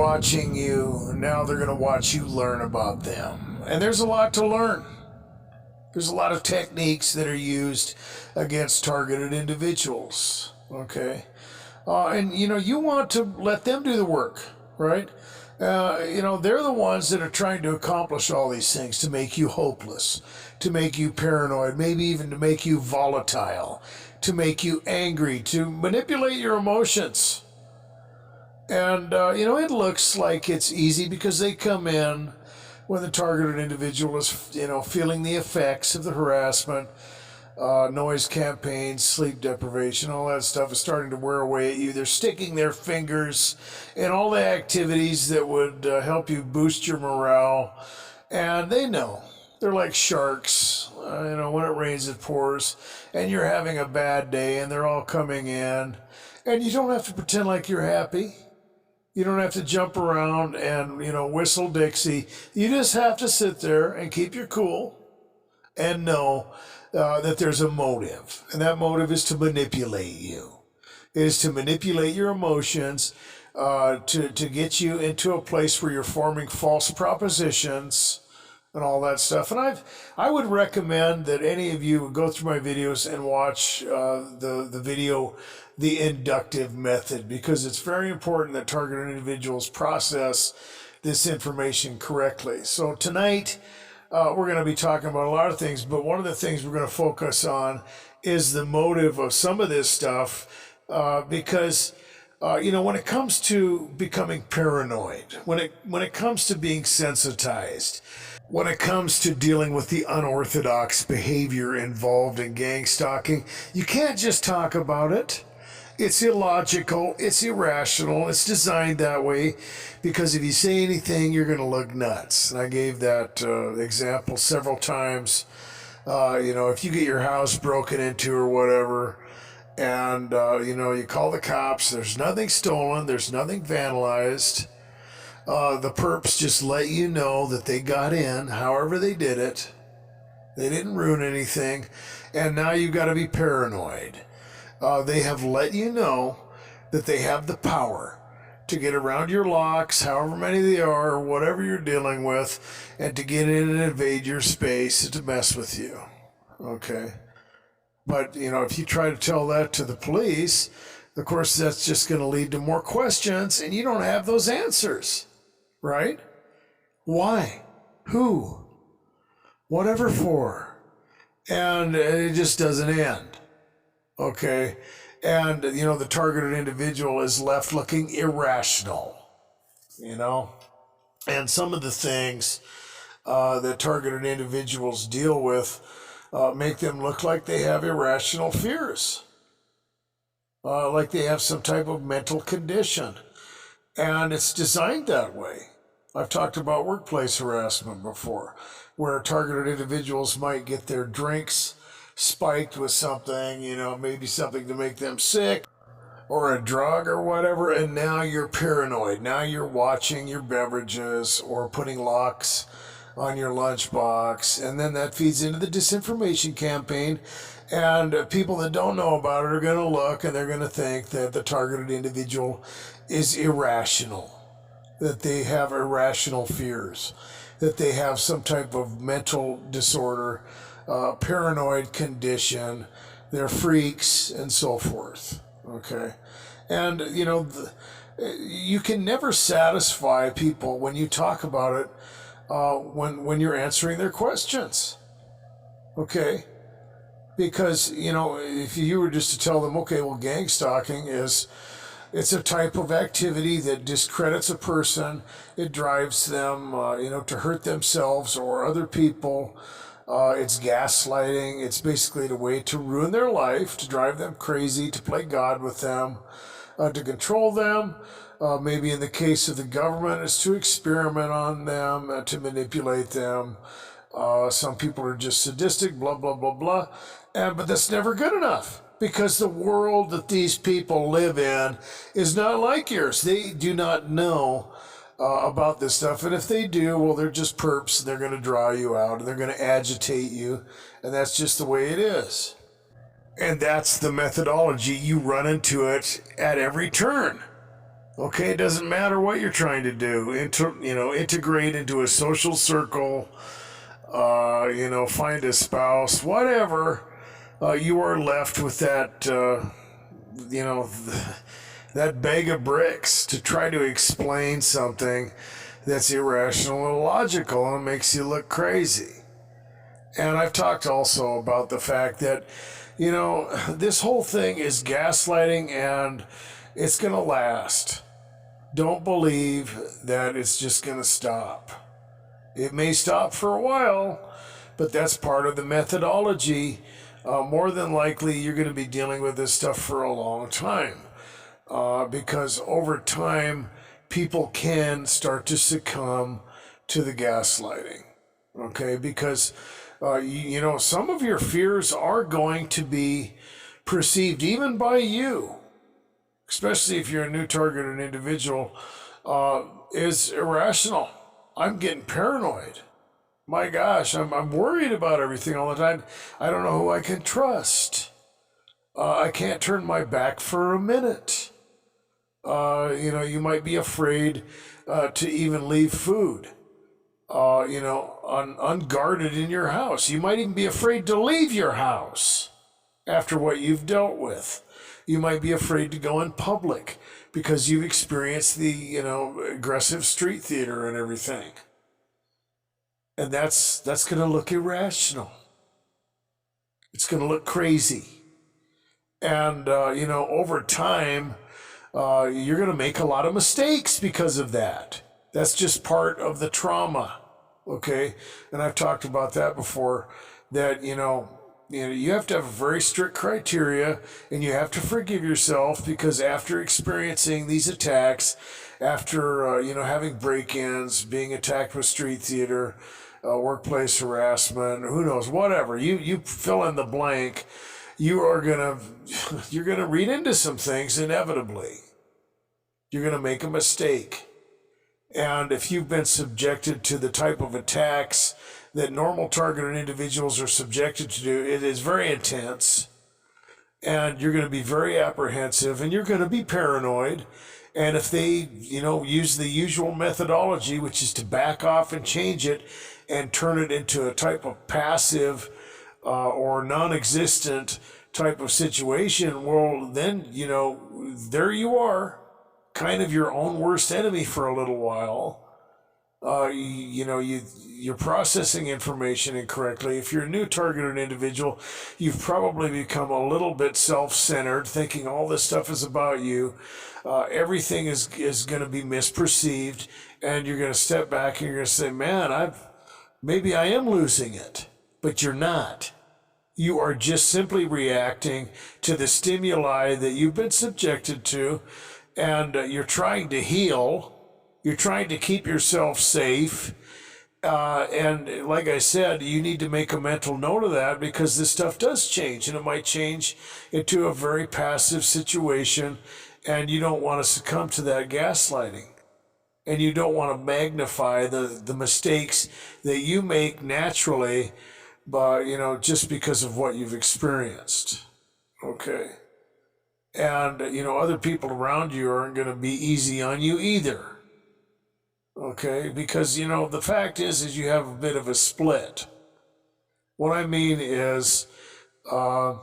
watching you, now they're going to watch you learn about them. And there's a lot to learn. There's a lot of techniques that are used against targeted individuals, okay? And, you want to let them do the work, right? They're the ones that are trying to accomplish all these things to make you hopeless, to make you paranoid, maybe even to make you volatile, to make you angry, to manipulate your emotions. And, it looks like it's easy because they come in when the targeted individual is, feeling the effects of the harassment, noise campaigns, sleep deprivation, all that stuff is starting to wear away at you. They're sticking their fingers in all the activities that would help you boost your morale. And they know. They're like sharks. When it rains, it pours. And you're having a bad day, and they're all coming in. And you don't have to pretend like you're happy. You don't have to jump around and, whistle Dixie. You just have to sit there and keep your cool and know that there's a motive. And that motive is to manipulate you. It is to manipulate your emotions, to get you into a place where you're forming false propositions and all that stuff. And I would recommend that any of you would go through my videos and watch the video, The Inductive Method, because it's very important that targeted individuals process this information correctly. So tonight, we're going to be talking about a lot of things, but one of the things we're going to focus on is the motive of some of this stuff, because when it comes to becoming paranoid, when it comes to being sensitized, when it comes to dealing with the unorthodox behavior involved in gang stalking, you can't just talk about it. It's illogical, it's irrational, it's designed that way because if you say anything, you're going to look nuts. And I gave that example several times. If you get your house broken into or whatever, and, you call the cops, there's nothing stolen, there's nothing vandalized. The perps just let you know that they got in, however they did it. They didn't ruin anything, and now you've got to be paranoid. They have let you know that they have the power to get around your locks, however many they are, or whatever you're dealing with, and to get in and invade your space and to mess with you. Okay? But, if you try to tell that to the police, of course, that's just going to lead to more questions, and you don't have those answers. Right? Why? Who? Whatever for? And it just doesn't end. Okay? And, the targeted individual is left looking irrational. And some of the things that targeted individuals deal with make them look like they have irrational fears. Like they have some type of mental condition. And it's designed that way. I've talked about workplace harassment before, where targeted individuals might get their drinks spiked with something, maybe something to make them sick, or a drug or whatever, and now you're paranoid. Now you're watching your beverages or putting locks on your lunchbox, and then that feeds into the disinformation campaign, and people that don't know about it are going to look and they're going to think that the targeted individual is irrational, that they have irrational fears, that they have some type of mental disorder, paranoid condition, they're freaks, and so forth. Okay? And, you can never satisfy people when you talk about it when you're answering their questions. Okay? Because, if you were just to tell them, okay, well, gang stalking it's a type of activity that discredits a person. It drives them, to hurt themselves or other people. It's gaslighting. It's basically a way to ruin their life, to drive them crazy, to play God with them, to control them. Maybe in the case of the government, it's to experiment on them, to manipulate them. Some people are just sadistic, blah, blah, blah, blah. But that's never good enough. Because the world that these people live in is not like yours. They do not know about this stuff. And if they do, well, they're just perps. And they're going to draw you out. And they're going to agitate you. And that's just the way it is. And that's the methodology. You run into it at every turn. Okay, it doesn't matter what you're trying to do. Integrate into a social circle. Find a spouse, whatever. You are left with that. That bag of bricks to try to explain something that's irrational and illogical, and it makes you look crazy. And I've talked also about the fact that, this whole thing is gaslighting and it's going to last. Don't believe that it's just going to stop. It may stop for a while, but that's part of the methodology. More than likely, you're going to be dealing with this stuff for a long time. Because over time, people can start to succumb to the gaslighting. Okay, because some of your fears are going to be perceived even by you, especially if you're a new targeted individual, is irrational. I'm getting paranoid. My gosh, I'm worried about everything all the time. I don't know who I can trust. I can't turn my back for a minute. You might be afraid to even leave food, unguarded in your house. You might even be afraid to leave your house after what you've dealt with. You might be afraid to go in public because you've experienced the, aggressive street theater and everything. And that's going to look irrational. It's going to look crazy. And, over time, you're going to make a lot of mistakes because of that. That's just part of the trauma, okay? And I've talked about that before, that, you have to have a very strict criteria, and you have to forgive yourself, because after experiencing these attacks, after, having break-ins, being attacked with street theater, workplace harassment, who knows, whatever, you fill in the blank, you're gonna read into some things inevitably. You're gonna make a mistake. And if you've been subjected to the type of attacks that normal targeted individuals are subjected to do, it is very intense. And you're going to be very apprehensive, and you're going to be paranoid. And if they, use the usual methodology, which is to back off and change it and turn it into a type of passive or non-existent type of situation, well, then, there you are, kind of your own worst enemy for a little while. You're processing information incorrectly. If you're a new targeted individual, you've probably become a little bit self-centered, thinking all this stuff is about you. Everything is going to be misperceived, and you're going to step back and you're going to say, man, maybe I am losing it, but you're not. You are just simply reacting to the stimuli that you've been subjected to, and you're trying to heal. You're trying to keep yourself safe. And like I said, you need to make a mental note of that, because this stuff does change, and it might change into a very passive situation, and you don't want to succumb to that gaslighting. And you don't want to magnify the mistakes that you make naturally, but, just because of what you've experienced. Okay. And, other people around you aren't going to be easy on you either. Okay, because, the fact is you have a bit of a split. What I mean is, the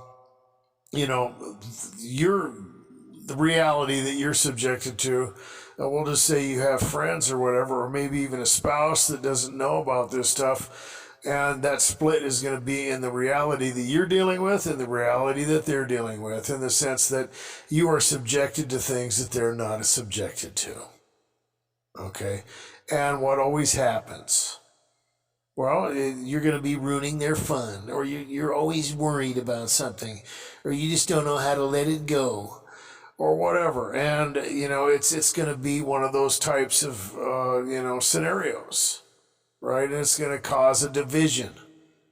reality that you're subjected to, we'll just say you have friends or whatever, or maybe even a spouse that doesn't know about this stuff, and that split is going to be in the reality that you're dealing with and the reality that they're dealing with, in the sense that you are subjected to things that they're not subjected to. Okay, and what always happens? Well, you're going to be ruining their fun, or you're always worried about something, or you just don't know how to let it go, or whatever. And, it's going to be one of those types of, scenarios, right? And it's going to cause a division.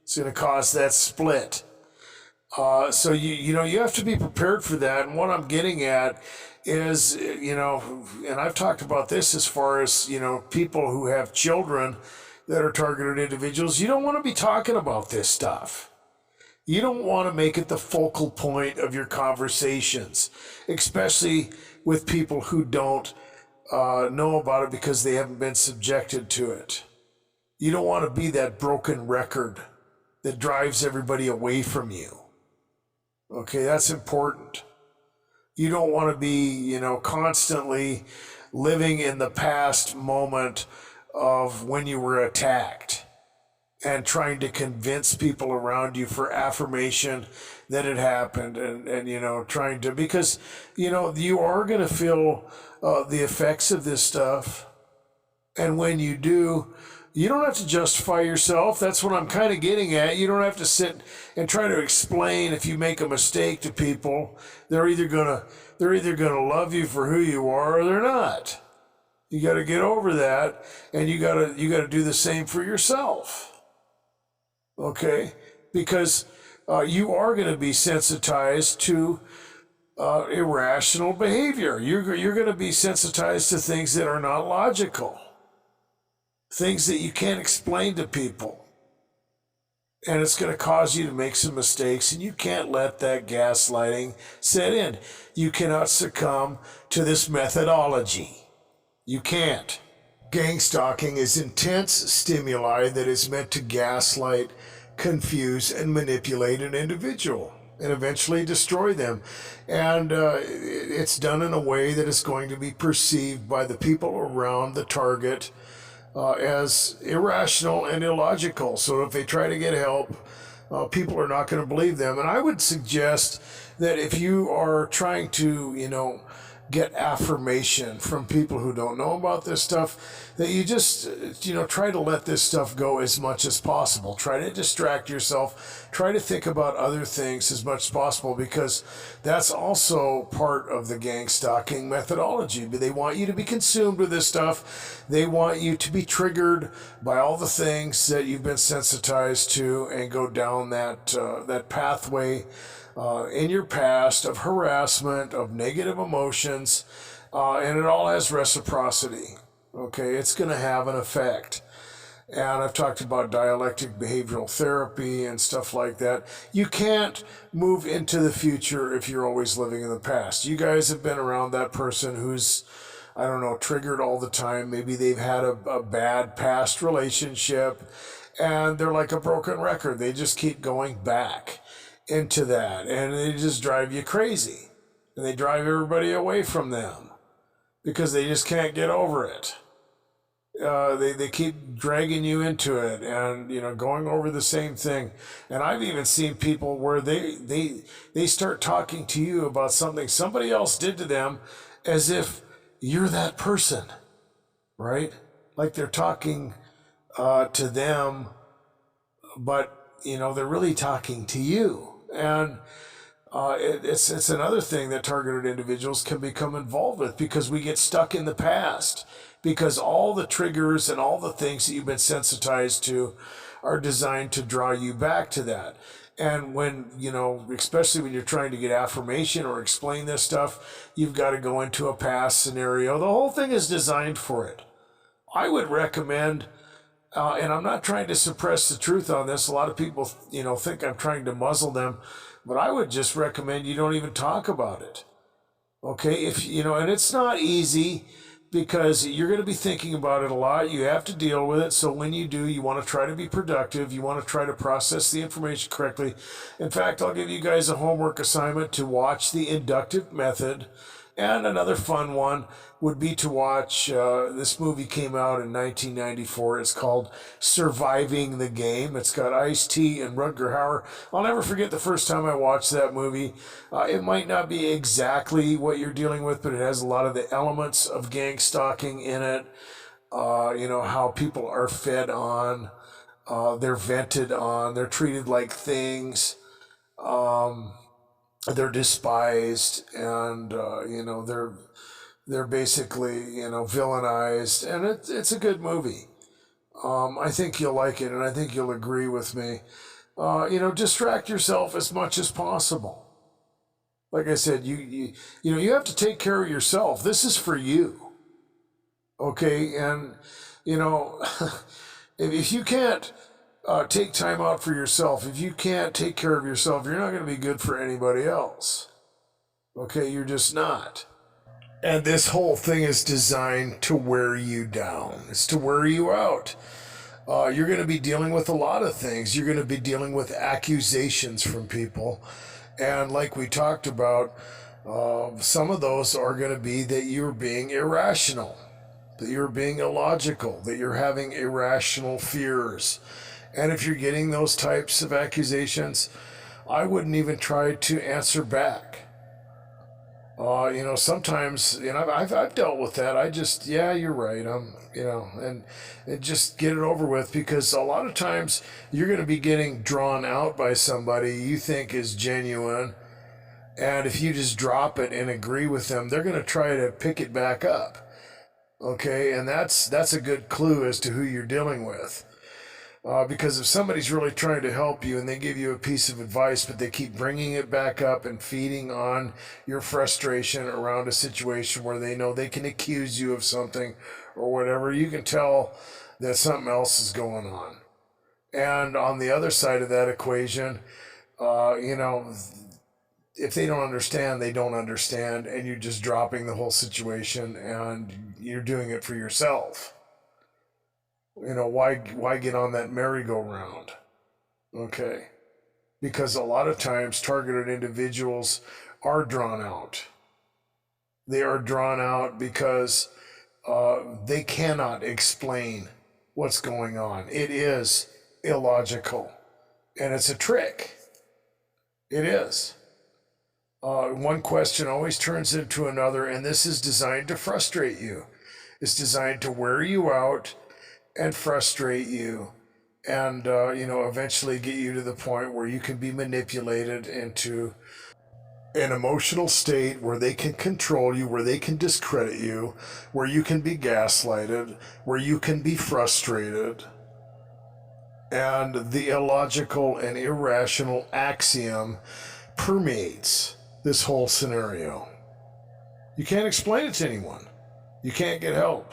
It's going to cause that split. So, you have to be prepared for that. And what I'm getting at is, and I've talked about this as far as, people who have children that are targeted individuals, you don't want to be talking about this stuff. You don't want to make it the focal point of your conversations, especially with people who don't know about it because they haven't been subjected to it. You don't want to be that broken record that drives everybody away from you. Okay, that's important. You don't want to be, constantly living in the past moment of when you were attacked and trying to convince people around you for affirmation that it happened and trying to, because, you are going to feel the effects of this stuff. And when you do, you don't have to justify yourself. That's what I'm kind of getting at. You don't have to sit and try to explain if you make a mistake to people. They're either gonna love you for who you are or they're not. You got to get over that, and you got to do the same for yourself. Okay, because you are going to be sensitized to irrational behavior. You're going to be sensitized to things that are not logical. Things that you can't explain to people. And it's going to cause you to make some mistakes, and you can't let that gaslighting set in. You cannot succumb to this methodology. You can't. Gangstalking is intense stimuli that is meant to gaslight, confuse, and manipulate an individual and eventually destroy them. And it's done in a way that is going to be perceived by the people around the target as irrational and illogical. So if they try to get help, people are not going to believe them. And I would suggest that if you are trying to, get affirmation from people who don't know about this stuff, that you just, try to let this stuff go as much as possible. Try to distract yourself. Try to think about other things as much as possible, because that's also part of the gang stalking methodology. They want you to be consumed with this stuff. They want you to be triggered by all the things that you've been sensitized to and go down that pathway in your past of harassment, of negative emotions, and it all has reciprocity. Okay, it's going to have an effect. And I've talked about dialectic behavioral therapy and stuff like that. You can't move into the future if you're always living in the past. You guys have been around that person who's, triggered all the time. Maybe they've had a bad past relationship and they're like a broken record. They just keep going back into that, and they just drive you crazy, and they drive everybody away from them because they just can't get over it. They keep dragging you into it, and going over the same thing. And I've even seen people where they start talking to you about something somebody else did to them, as if you're that person, right? Like they're talking to them, but they're really talking to you. And it's another thing that targeted individuals can become involved with, because we get stuck in the past, because all the triggers and all the things that you've been sensitized to are designed to draw you back to that. And when, especially when you're trying to get affirmation or explain this stuff, you've got to go into a past scenario. The whole thing is designed for it. I would recommend, and I'm not trying to suppress the truth on this. A lot of people, think I'm trying to muzzle them, but I would just recommend you don't even talk about it. Okay, and it's not easy, because you're going to be thinking about it a lot. You have to deal with it. So when you do, you want to try to be productive. You want to try to process the information correctly. In fact, I'll give you guys a homework assignment to watch the inductive method. And another fun one would be to watch, this movie came out in 1994. It's called Surviving the Game. It's got Ice-T and Rutger Hauer. I'll never forget the first time I watched that movie. It might not be exactly what you're dealing with, but it has a lot of the elements of gang stalking in it. How people are fed on, they're vented on, they're treated like things. They're despised, and they're basically villainized, and it's a good movie. I think you'll like it, and I think you'll agree with me. Distract yourself as much as possible. Like I said, you have to take care of yourself. This is for you, okay? And if you can't take time out for yourself, if you can't take care of yourself, you're not going to be good for anybody else. Okay, you're just not. And this whole thing is designed to wear you down. It's to wear you out. You're going to be dealing with a lot of things. You're going to be dealing with accusations from people. And like we talked about, some of those are going to be that you're being irrational, that you're being illogical, that you're having irrational fears. And if you're getting those types of accusations, I wouldn't even try to answer back. Sometimes, I've dealt with that. I just, yeah, you're right. And just get it over with, because a lot of times you're going to be getting drawn out by somebody you think is genuine. And if you just drop it and agree with them, they're going to try to pick it back up. Okay. And that's a good clue as to who you're dealing with. Because if somebody's really trying to help you and they give you a piece of advice, but they keep bringing it back up and feeding on your frustration around a situation where they know they can accuse you of something or whatever, you can tell that something else is going on. And on the other side of that equation, if they don't understand, they don't understand, and you're just dropping the whole situation and you're doing it for yourself. Why get on that merry-go-round? Okay. Because a lot of times targeted individuals are drawn out. They are drawn out because they cannot explain what's going on. It is illogical. And it's a trick. It is. One question always turns into another, and this is designed to frustrate you. It's designed to wear you out and frustrate you, and eventually get you to the point where you can be manipulated into an emotional state where they can control you, where they can discredit you, where you can be gaslighted, where you can be frustrated. And the illogical and irrational axiom permeates this whole scenario. You can't explain it to anyone. You can't get help.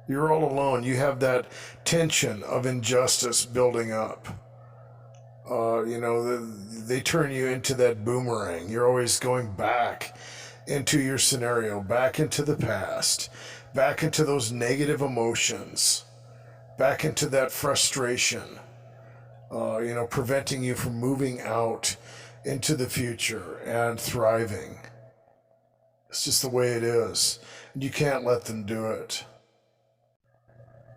You're all alone. You have that tension of injustice building up. They turn you into that boomerang. You're always going back into your scenario, back into the past, back into those negative emotions, back into that frustration, preventing you from moving out into the future and thriving. It's just the way it is. You can't let them do it.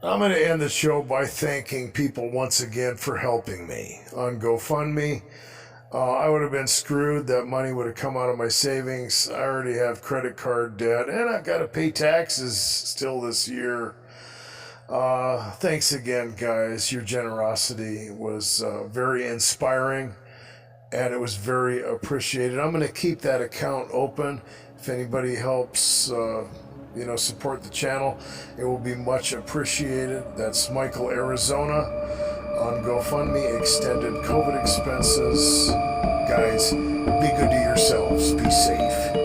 I'm going to end the show by thanking people once again for helping me on GoFundMe. I would have been screwed. That money would have come out of my savings. I already have credit card debt, and I've got to pay taxes still this year. Thanks again, guys. Your generosity was very inspiring, and it was very appreciated. I'm going to keep that account open. If anybody helps support the channel, it will be much appreciated. That's Michael, Arizona, on GoFundMe, extended COVID expenses. Guys, be good to yourselves. Be safe.